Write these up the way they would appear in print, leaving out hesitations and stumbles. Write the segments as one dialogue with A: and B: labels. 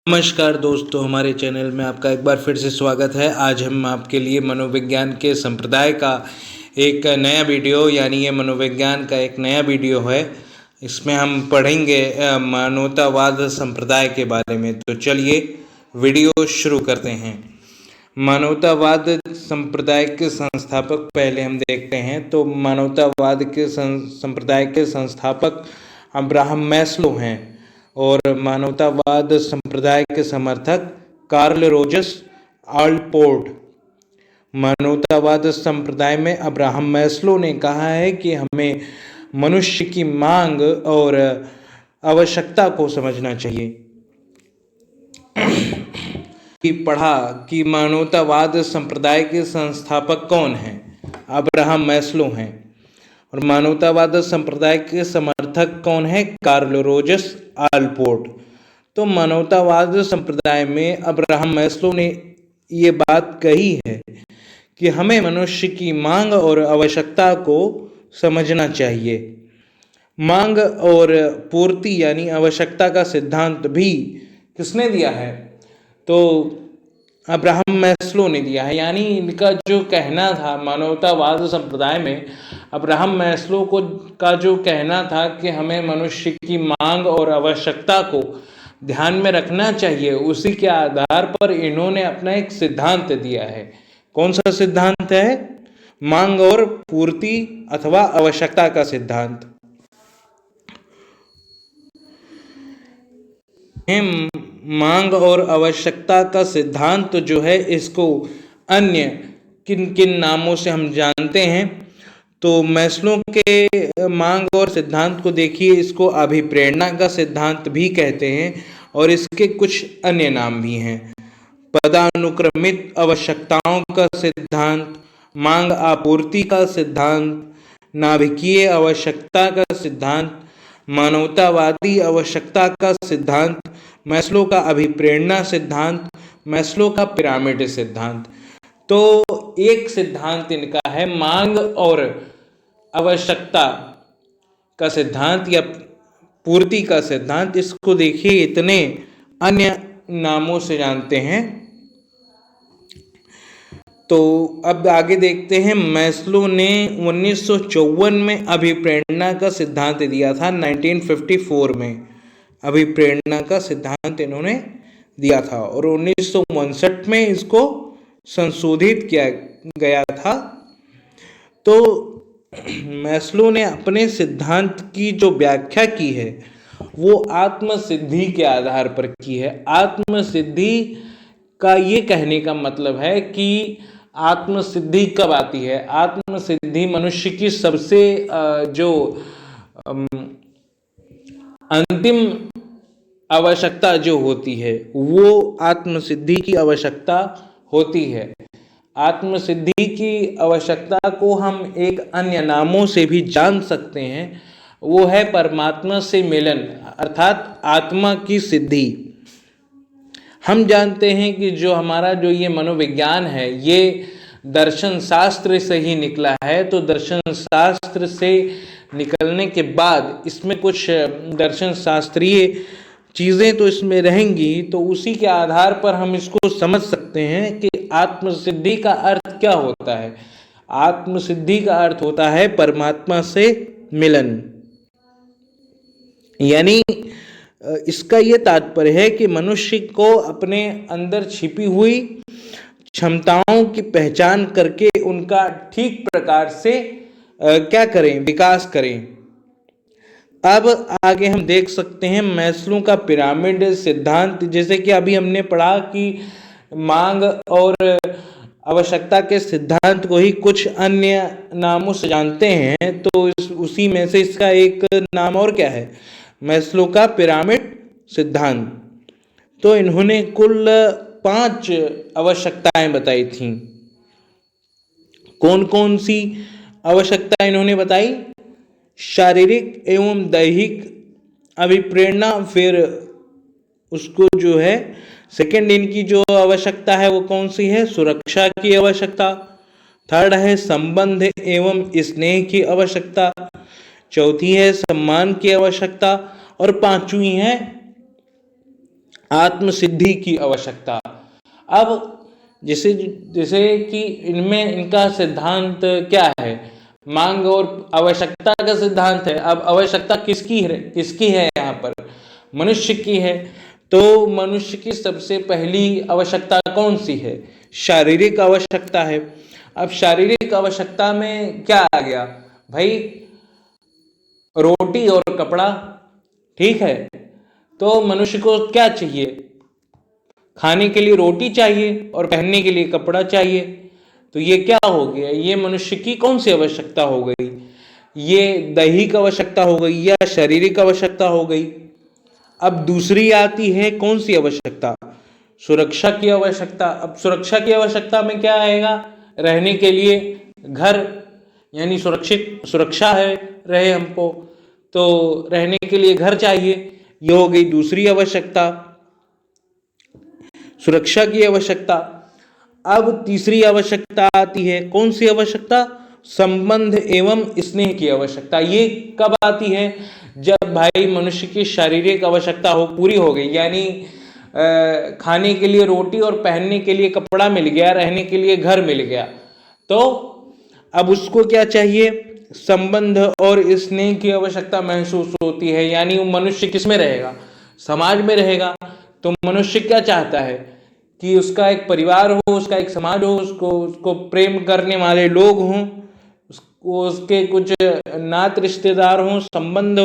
A: नमस्कार दोस्तों, हमारे चैनल में आपका एक बार फिर से स्वागत है। आज हम आपके लिए मनोविज्ञान के संप्रदाय का एक नया वीडियो यानी ये मनोविज्ञान का एक नया वीडियो है। इसमें हम पढ़ेंगे मानवतावाद संप्रदाय के बारे में। तो चलिए वीडियो शुरू करते हैं। मानवतावाद संप्रदाय के संस्थापक पहले हम देखते हैं। तो मानवतावाद के संप्रदाय के संस्थापक अब्राहम मैस्लो हैं और मानवतावाद संप्रदाय के समर्थक कार्ल रोजर्स ऑलपोर्ट। मानवतावाद संप्रदाय में अब्राहम मैस्लो ने कहा है कि हमें मनुष्य की मांग और आवश्यकता को समझना चाहिए। कि पढ़ा कि मानवतावाद संप्रदाय के संस्थापक कौन हैं? अब्राहम मैस्लो हैं। और मानवतावाद संप्रदाय के समर्थक कौन है? Carl Rogers Allport. तो मानवतावाद संप्रदाय में अब्राहम मैस्लो ने ये बात कही है कि हमें मनुष्य की मांग और आवश्यकता को समझना चाहिए। मांग और पूर्ति यानी आवश्यकता का सिद्धांत भी किसने दिया है? तो अब्राहम मैस्लो ने दिया है। यानी इनका जो कहना था मानवतावाद संप्रदाय में, अब्राहम मैस्लो का जो कहना था कि हमें मनुष्य की मांग और आवश्यकता को ध्यान में रखना चाहिए, उसी के आधार पर इन्होंने अपना एक सिद्धांत दिया है। कौन सा सिद्धांत है? मांग और पूर्ति अथवा आवश्यकता का सिद्धांत। मांग और आवश्यकता का सिद्धांत जो है, इसको अन्य किन किन नामों से हम जानते हैं? तो मैस्लो के मांग और सिद्धांत को देखिए, इसको अभिप्रेरणा का सिद्धांत भी कहते हैं और इसके कुछ अन्य नाम भी हैं। पदानुक्रमित आवश्यकताओं का सिद्धांत, मांग आपूर्ति का सिद्धांत, नाभिकीय आवश्यकता का सिद्धांत, मानवतावादी आवश्यकता का सिद्धांत, मैस्लो का अभिप्रेरणा सिद्धांत, मैस्लो का पिरामिड सिद्धांत। तो एक सिद्धांत इनका है मांग और आवश्यकता का सिद्धांत या पूर्ति का सिद्धांत। इसको देखिए इतने अन्य नामों से जानते हैं। तो अब आगे देखते हैं। मैस्लो ने 1954 में अभिप्रेरणा का सिद्धांत दिया था। 1954 में अभिप्रेरणा का सिद्धांत इन्होंने दिया था और 1959 में इसको संशोधित किया गया था। तो मैस्लो ने अपने सिद्धांत की जो व्याख्या की है वो आत्मसिद्धि के आधार पर की है। आत्मसिद्धि का ये कहने का मतलब है कि आत्मसिद्धि कब आती है? आत्मसिद्धि मनुष्य की सबसे जो अंतिम आवश्यकता जो होती है वो आत्मसिद्धि की आवश्यकता होती है। आत्मसिद्धि की आवश्यकता को हम एक अन्य नामों से भी जान सकते हैं, वो है परमात्मा से मिलन अर्थात आत्मा की सिद्धि। हम जानते हैं कि जो हमारा जो ये मनोविज्ञान है ये दर्शन शास्त्र से ही निकला है। तो दर्शन शास्त्र से निकलने के बाद इसमें कुछ दर्शन शास्त्रीय चीज़ें तो इसमें रहेंगी, तो उसी के आधार पर हम इसको समझ सकते हैं कि आत्मसिद्धि का अर्थ क्या होता है। आत्मसिद्धि का अर्थ होता है परमात्मा से मिलन। यानी इसका ये तात्पर्य है कि मनुष्य को अपने अंदर छिपी हुई क्षमताओं की पहचान करके उनका ठीक प्रकार से क्या करें? विकास करें। अब आगे हम देख सकते हैं मैस्लो का पिरामिड सिद्धांत। जैसे कि अभी हमने पढ़ा कि मांग और आवश्यकता के सिद्धांत को ही कुछ अन्य नामों से जानते हैं, तो उसी में से इसका एक नाम और क्या है? मैस्लो का पिरामिड सिद्धांत। तो इन्होंने कुल 5 आवश्यकताएं बताई थीं। कौन कौन सी आवश्यकता इन्होंने बताई? शारीरिक एवं दैहिक अभिप्रेरणा, फिर उसको जो है सेकंड इनकी जो आवश्यकता है वो कौन सी है? सुरक्षा की आवश्यकता। थर्ड है संबंध एवं स्नेह की आवश्यकता। चौथी है सम्मान की आवश्यकता और पांचवी है आत्मसिद्धि की आवश्यकता। अब जैसे जैसे कि इनमें इनका सिद्धांत क्या है, मांग और आवश्यकता का सिद्धांत है। अब आवश्यकता किसकी है यहाँ पर, मनुष्य की है। तो मनुष्य की सबसे पहली आवश्यकता कौन सी है, शारीरिक आवश्यकता है। अब शारीरिक आवश्यकता में क्या आ गया भाई, रोटी और कपड़ा, ठीक है। तो मनुष्य को क्या चाहिए, खाने के लिए रोटी चाहिए और पहनने के लिए कपड़ा चाहिए। तो ये क्या हो गया, ये मनुष्य की कौन सी आवश्यकता हो गई, ये दैहिक आवश्यकता हो गई या शारीरिक आवश्यकता हो गई। अब दूसरी आती है कौन सी आवश्यकता, सुरक्षा की आवश्यकता। अब सुरक्षा की आवश्यकता में क्या आएगा, रहने के लिए घर, यानी सुरक्षा है रहे हमको, तो रहने के लिए घर चाहिए। ये हो गई दूसरी आवश्यकता, सुरक्षा की आवश्यकता। अब तीसरी आवश्यकता आती है कौन सी आवश्यकता, संबंध एवं स्नेह की आवश्यकता। ये कब आती है, जब भाई मनुष्य की शारीरिक आवश्यकता पूरी हो गई, यानी खाने के लिए रोटी और पहनने के लिए कपड़ा मिल गया, रहने के लिए घर मिल गया। तो अब उसको क्या चाहिए, संबंध और स्नेह की आवश्यकता महसूस होती है। यानी वो मनुष्य किस में रहेगा, समाज में रहेगा। तो मनुष्य क्या चाहता है कि उसका एक परिवार हो, उसका एक समाज हो, उसको प्रेम करने वाले लोग हों, उसके कुछ नात रिश्तेदार हों, संबंध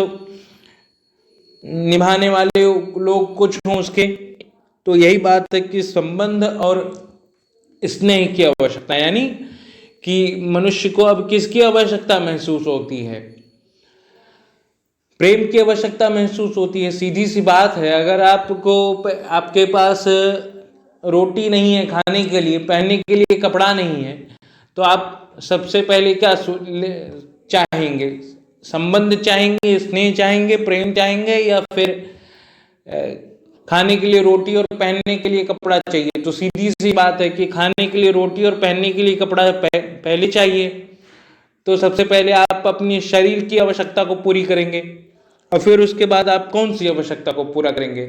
A: निभाने वाले लोग कुछ हों उसके। तो यही बात है कि संबंध और स्नेह की आवश्यकता, यानी कि मनुष्य को अब किसकी आवश्यकता महसूस होती है, प्रेम की आवश्यकता महसूस होती है। सीधी सी बात है, अगर आपके पास रोटी नहीं है खाने के लिए, पहनने के लिए कपड़ा नहीं है, तो आप सबसे पहले क्या चाहेंगे, संबंध चाहेंगे, स्नेह चाहेंगे, प्रेम चाहेंगे, या फिर खाने के लिए रोटी और पहनने के लिए कपड़ा चाहिए। तो सीधी सी बात है कि खाने के लिए रोटी और पहनने के लिए कपड़ा पहले चाहिए। तो सबसे पहले आप अपनी शरीर की आवश्यकता को पूरी करेंगे और फिर उसके बाद आप कौन सी आवश्यकता को पूरा करेंगे।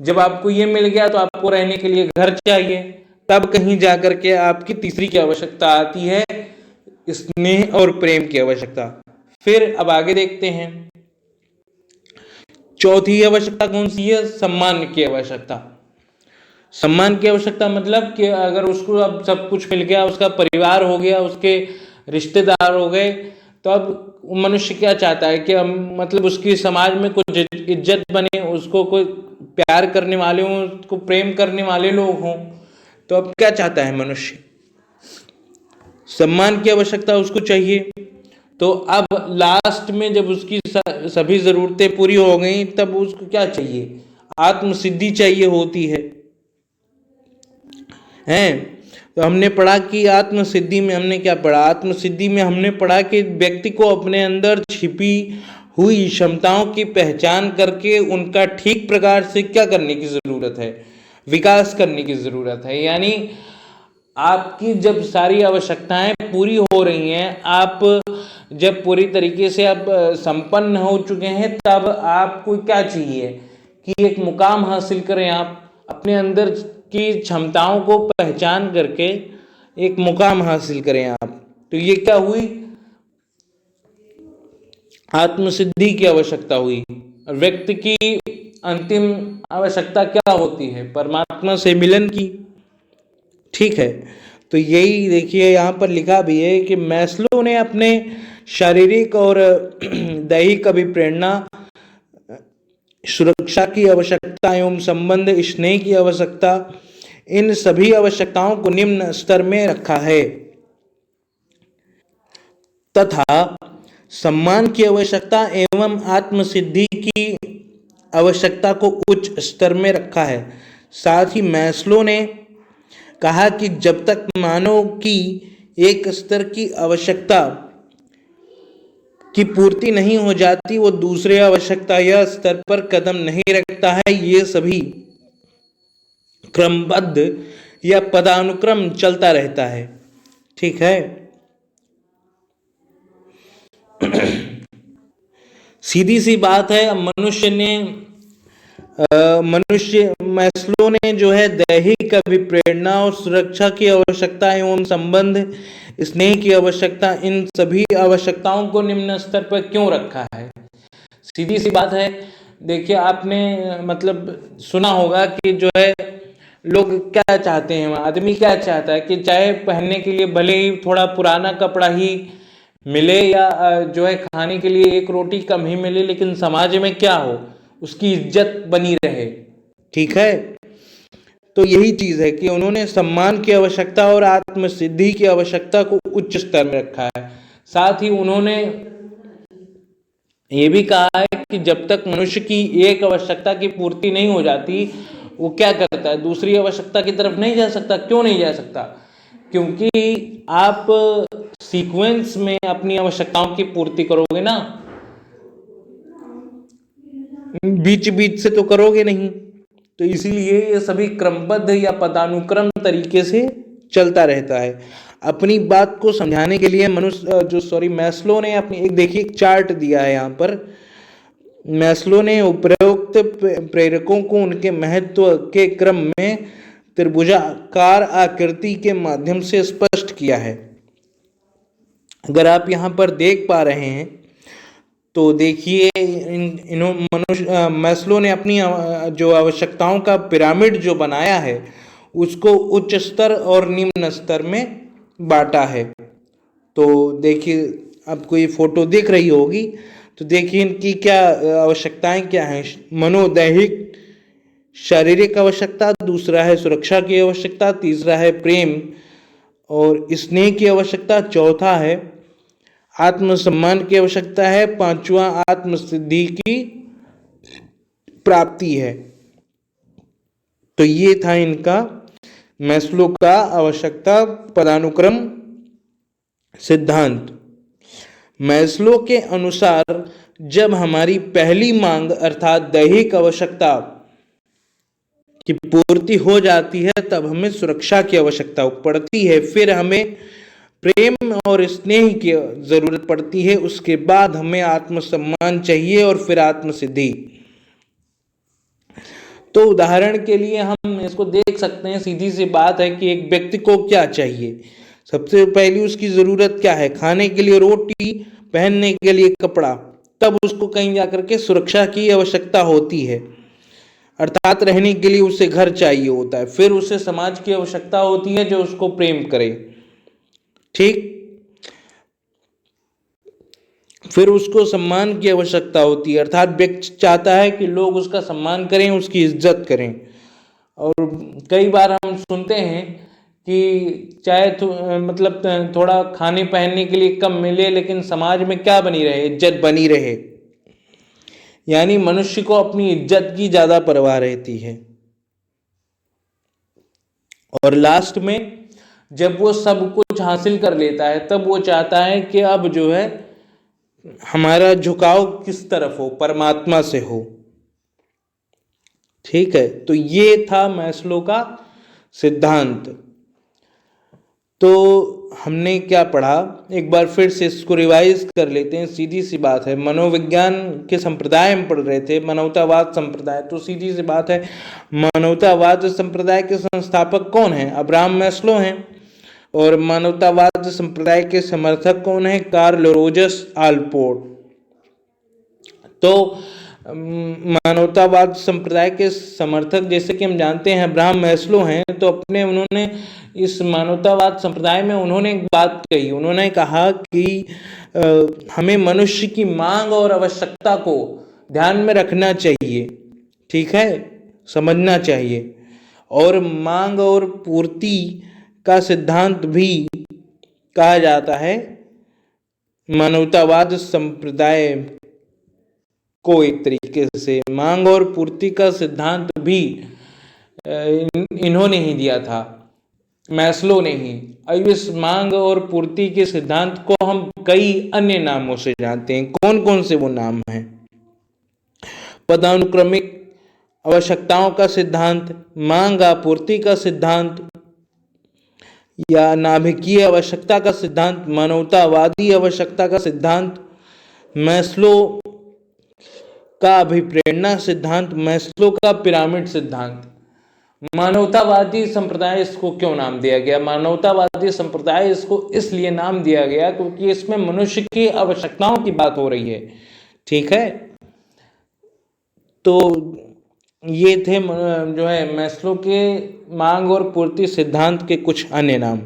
A: जब आपको ये मिल गया तो आपको रहने के लिए घर चाहिए, तब कहीं जाकर के आपकी तीसरी की आवश्यकता आती है, स्नेह और प्रेम की आवश्यकता। फिर अब आगे देखते हैं, चौथी आवश्यकता कौन सी है, सम्मान की आवश्यकता। सम्मान की आवश्यकता मतलब कि अगर उसको अब सब कुछ मिल गया, उसका परिवार हो गया, उसके रिश्तेदार हो गए, तो अब मनुष्य क्या चाहता है कि मतलब उसकी समाज में कुछ इज्जत बने, उसको कोई प्यार करने वाले हों, उसको प्रेम करने वाले लोग हों। तो अब क्या चाहता है मनुष्य, सम्मान की आवश्यकता उसको चाहिए। तो अब लास्ट में जब उसकी सभी जरूरतें पूरी हो गई, तब उसको क्या चाहिए, आत्मसिद्धि चाहिए होती है। तो हमने पढ़ा कि आत्मसिद्धि में हमने क्या पढ़ा, आत्मसिद्धि में हमने पढ़ा कि व्यक्ति को अपने अंदर छिपी हुई क्षमताओं की पहचान करके उनका ठीक प्रकार से क्या करने की जरूरत है, विकास करने की जरूरत है। यानी आपकी जब सारी आवश्यकताएं पूरी हो रही हैं, आप जब पूरी तरीके से आप संपन्न हो चुके हैं, तब आपको क्या चाहिए कि एक मुकाम हासिल करें, आप अपने अंदर की क्षमताओं को पहचान करके एक मुकाम हासिल करें आप। तो ये क्या हुई, आत्मसिद्धि की आवश्यकता हुई। व्यक्ति की अंतिम आवश्यकता क्या होती है, परमात्मा से मिलन की, ठीक है। तो यही देखिए यहाँ पर लिखा भी है कि मैस्लो ने अपने शारीरिक और दैहिक अभिप्रेरणा, सुरक्षा की आवश्यकता एवं संबंध, स्नेह की आवश्यकता, इन सभी आवश्यकताओं को निम्न स्तर में रखा है तथा सम्मान की आवश्यकता एवं आत्मसिद्धि की आवश्यकता को उच्च स्तर में रखा है। साथ ही मैस्लो ने कहा कि जब तक मानव की एक स्तर की आवश्यकता की पूर्ति नहीं हो जाती, वो दूसरे आवश्यकता या स्तर पर कदम नहीं रखता है। ये सभी क्रमबद्ध या पदानुक्रम चलता रहता है, ठीक है। सीधी सी बात है, मनुष्य ने मनुष्य मैस्लो ने जो है दैहिक अभिप्रेरणा और सुरक्षा की आवश्यकता एवं संबंध, स्नेह की आवश्यकता, इन सभी आवश्यकताओं को निम्न स्तर पर क्यों रखा है? सीधी सी बात है। देखिए, आपने मतलब सुना होगा कि जो है लोग क्या चाहते हैं, आदमी क्या चाहता है कि चाहे पहनने के लिए भले ही थोड़ा पुराना कपड़ा ही मिले या जो है खाने के लिए एक रोटी कम ही मिले, लेकिन समाज में क्या हो, उसकी इज्जत बनी रहे। ठीक है, तो यही चीज है कि उन्होंने सम्मान की आवश्यकता और आत्मसिद्धि की आवश्यकता को उच्च स्तर में रखा है। साथ ही उन्होंने ये भी कहा है कि जब तक मनुष्य की एक आवश्यकता की पूर्ति नहीं हो जाती, वो क्या करता है, दूसरी आवश्यकता की तरफ नहीं जा सकता। क्यों नहीं जा सकता? क्योंकि आप सीक्वेंस में अपनी आवश्यकताओं की पूर्ति करोगे ना, बीच बीच से तो करोगे नहीं। तो इसीलिए ये सभी क्रमबद्ध या पदानुक्रम तरीके से चलता रहता है। अपनी बात को समझाने के लिए मैस्लो ने अपनी एक देखिए एक चार्ट दिया है यहाँ पर। मैस्लो ने उपरोक्त प्रेरकों को उनके महत्व के क्रम में त्रिभुजाकार आकृति के माध्यम से स्पष्ट किया है। अगर आप यहाँ पर देख पा रहे हैं तो देखिए, मैस्लो ने अपनी जो आवश्यकताओं का पिरामिड जो बनाया है उसको उच्च स्तर और निम्न स्तर में बांटा है। तो देखिए, आपको ये फोटो दिख रही होगी, तो देखिए इनकी क्या आवश्यकताएं क्या हैं। मनोदैहिक शारीरिक आवश्यकता, दूसरा है सुरक्षा की आवश्यकता, तीसरा है प्रेम और स्नेह की आवश्यकता, चौथा है आत्मसम्मान की आवश्यकता है, पांचवा आत्मसिद्धि की प्राप्ति है। तो ये था इनका मैस्लो का आवश्यकता पदानुक्रम सिद्धांत। मैस्लो के अनुसार जब हमारी पहली मांग अर्थात दैहिक आवश्यकता की पूर्ति हो जाती है, तब हमें सुरक्षा की आवश्यकता पड़ती है, फिर हमें प्रेम और स्नेह की जरूरत पड़ती है, उसके बाद हमें आत्मसम्मान चाहिए और फिर आत्मसिद्धि। तो उदाहरण के लिए हम इसको देख सकते हैं, सीधी सी बात है कि एक व्यक्ति को क्या चाहिए। सबसे पहली उसकी जरूरत क्या है? खाने के लिए रोटी, पहनने के लिए कपड़ा, तब उसको कहीं जाकर के सुरक्षा की आवश्यकता होती है, अर्थात रहने के लिए उसे घर चाहिए होता है, फिर उसे समाज की आवश्यकता होती है जो उसको प्रेम करे। ठीक, फिर उसको सम्मान की आवश्यकता होती है, अर्थात व्यक्ति चाहता है कि लोग उसका सम्मान करें, उसकी इज्जत करें। और कई बार हम सुनते हैं कि चाहे मतलब थोड़ा खाने पहनने के लिए कम मिले, लेकिन समाज में क्या बनी रहे? इज्जत बनी रहे। यानी मनुष्य को अपनी इज्जत की ज्यादा परवाह रहती है। और लास्ट में जब वो सब कुछ हासिल कर लेता है, तब वो चाहता है कि अब जो है हमारा झुकाव किस तरफ हो? परमात्मा से हो। ठीक है, तो ये था मैस्लो का सिद्धांत। तो हमने क्या पढ़ा, एक बार फिर से इसको रिवाइज कर लेते हैं। सीधी सी बात है, मनोविज्ञान के संप्रदाय में पढ़ रहे थे, मानवतावाद संप्रदाय। तो सीधी सी बात है, मानवतावाद संप्रदाय के संस्थापक कौन हैं? अब्राहम मैस्लो हैं। और मानवतावाद संप्रदाय के समर्थक कौन है? Carl Rogers Allport. तो मानवतावाद संप्रदाय के समर्थक जैसे कि हम जानते हैं अब्राहम मैस्लो हैं। तो उन्होंने इस मानवतावाद संप्रदाय में उन्होंने एक बात कही। उन्होंने कहा कि हमें मनुष्य की मांग और आवश्यकता को ध्यान में रखना चाहिए। ठीक है, समझना चाहिए। और मांग और पूर्ति का सिद्धांत भी कहा जाता है मानवतावाद संप्रदाय को। एक तरीके से मांग और पूर्ति का सिद्धांत भी इन्होंने ही दिया था, मैस्लो ने ही। अब इस मांग और पूर्ति के सिद्धांत को हम कई अन्य नामों से जानते हैं। कौन कौन से वो नाम हैं? पदानुक्रमिक आवश्यकताओं का सिद्धांत, मांग आपूर्ति का सिद्धांत, या नाभिकीय आवश्यकता का सिद्धांत, मानवतावादी आवश्यकता का सिद्धांत, मैस्लो का अभिप्रेरणा सिद्धांत, मैस्लो का पिरामिड सिद्धांत। मानवतावादी संप्रदाय इसको क्यों नाम दिया गया? मानवतावादी संप्रदाय इसको इसलिए नाम दिया गया क्योंकि इसमें मनुष्य की आवश्यकताओं की बात हो रही है। ठीक है, तो ये थे जो है मैस्लो के मांग और पूर्ति सिद्धांत के कुछ अन्य नाम।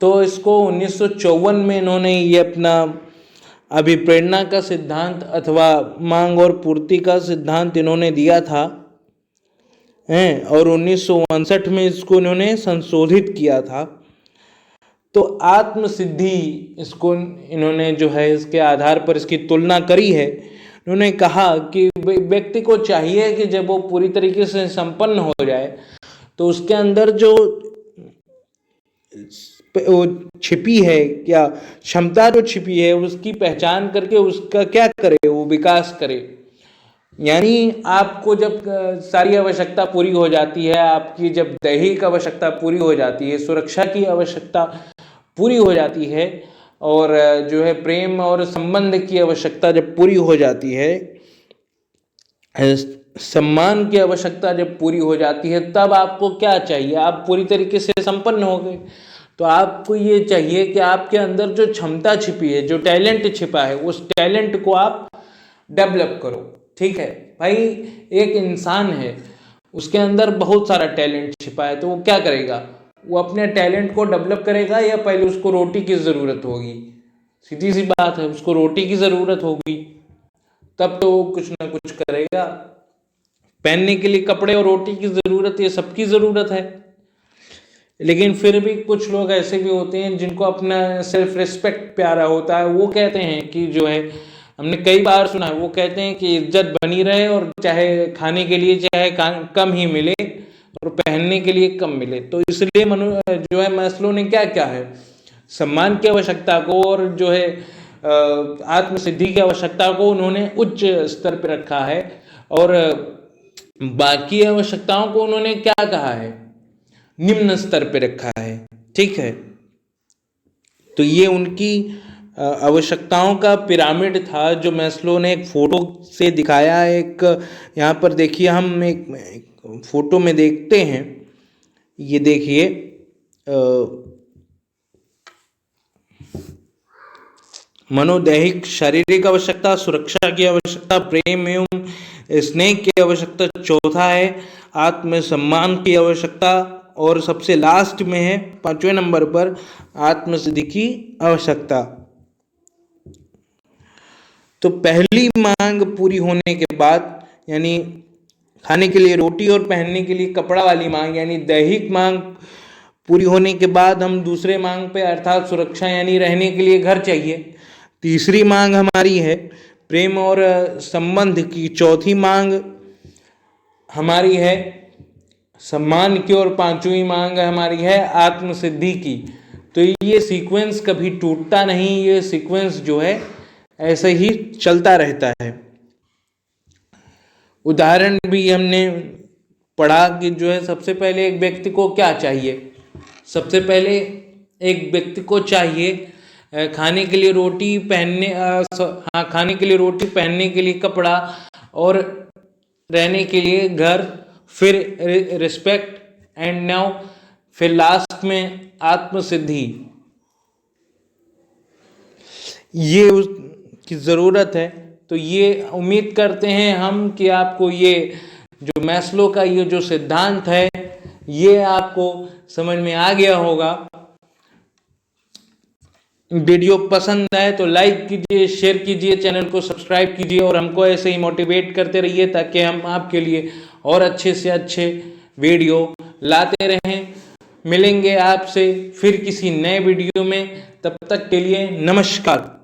A: तो इसको 1954 में इन्होंने ये अपना अभिप्रेरणा का सिद्धांत अथवा मांग और पूर्ति का सिद्धांत इन्होंने दिया था और 1959 में इसको इन्होंने संशोधित किया था। तो आत्मसिद्धि इसको इन्होंने जो है इसके आधार पर इसकी तुलना करी है। उन्होंने कहा कि व्यक्ति को चाहिए कि जब वो पूरी तरीके से संपन्न हो जाए तो उसके अंदर जो छिपी है क्या क्षमता जो छिपी है उसकी पहचान करके उसका क्या करे, वो विकास करे। यानी आपको जब सारी आवश्यकता पूरी हो जाती है, आपकी जब दैहिक आवश्यकता पूरी हो जाती है, सुरक्षा की आवश्यकता पूरी हो जाती है और जो है प्रेम और संबंध की आवश्यकता जब पूरी हो जाती है, सम्मान की आवश्यकता जब पूरी हो जाती है, तब आपको क्या चाहिए? आप पूरी तरीके से संपन्न हो गए। तो आपको ये चाहिए कि आपके अंदर जो क्षमता छिपी है, जो टैलेंट छिपा है, उस टैलेंट को आप डेवलप करो। ठीक है भाई, एक इंसान है, उसके अंदर बहुत सारा टैलेंट छिपा है, तो वो क्या करेगा? वो अपने टैलेंट को डेवलप करेगा या पहले उसको रोटी की ज़रूरत होगी? सीधी सी बात है, उसको रोटी की ज़रूरत होगी, तब तो वो कुछ ना कुछ करेगा। पहनने के लिए कपड़े और रोटी की ज़रूरत, ये सबकी ज़रूरत है। लेकिन फिर भी कुछ लोग ऐसे भी होते हैं जिनको अपना सेल्फ रिस्पेक्ट प्यारा होता है। वो कहते हैं कि जो है, हमने कई बार सुना है, वो कहते हैं कि इज्जत बनी रहे और चाहे खाने के लिए चाहे कम ही मिले और पहनने के लिए कम मिले। तो इसलिए जो है मैस्लो ने क्या क्या है, सम्मान की आवश्यकता को और जो है आत्मसिद्धि की आवश्यकता को उन्होंने उच्च स्तर पर रखा है और बाकी आवश्यकताओं को उन्होंने क्या कहा है, निम्न स्तर पर रखा है। ठीक है, तो ये उनकी आवश्यकताओं का पिरामिड था जो मैस्लो ने एक फोटो से दिखाया। एक यहाँ पर देखिए, हम एक फोटो में देखते हैं, ये देखिए मनोदैहिक शारीरिक आवश्यकता, सुरक्षा की आवश्यकता, प्रेम एवं स्नेह की आवश्यकता, चौथा है आत्मसम्मान की आवश्यकता और सबसे लास्ट में है 5वें नंबर पर आत्मसिद्धि की आवश्यकता। तो पहली मांग पूरी होने के बाद, यानी खाने के लिए रोटी और पहनने के लिए कपड़ा वाली मांग, यानी दैहिक मांग पूरी होने के बाद हम दूसरे मांग पे अर्थात सुरक्षा यानी रहने के लिए घर चाहिए। तीसरी मांग हमारी है प्रेम और संबंध की, चौथी मांग हमारी है सम्मान की और पांचवी मांग हमारी है आत्मसिद्धि की। तो ये सीक्वेंस कभी टूटता नहीं, ये सीक्वेंस जो है ऐसे ही चलता रहता है। उदाहरण भी हमने पढ़ा कि जो है सबसे पहले एक व्यक्ति को क्या चाहिए, सबसे पहले एक व्यक्ति को चाहिए खाने के लिए रोटी, खाने के लिए रोटी, पहनने के लिए कपड़ा और रहने के लिए घर, फिर रिस्पेक्ट एंड नाउ फिर लास्ट में आत्मसिद्धि। ये उसकी ज़रूरत है। तो ये उम्मीद करते हैं हम कि आपको ये जो मैस्लो का ये जो सिद्धांत है ये आपको समझ में आ गया होगा। वीडियो पसंद आए तो लाइक कीजिए, शेयर कीजिए, चैनल को सब्सक्राइब कीजिए और हमको ऐसे ही मोटिवेट करते रहिए ताकि हम आपके लिए और अच्छे से अच्छे वीडियो लाते रहें। मिलेंगे आपसे फिर किसी नए वीडियो में, तब तक के लिए नमस्कार।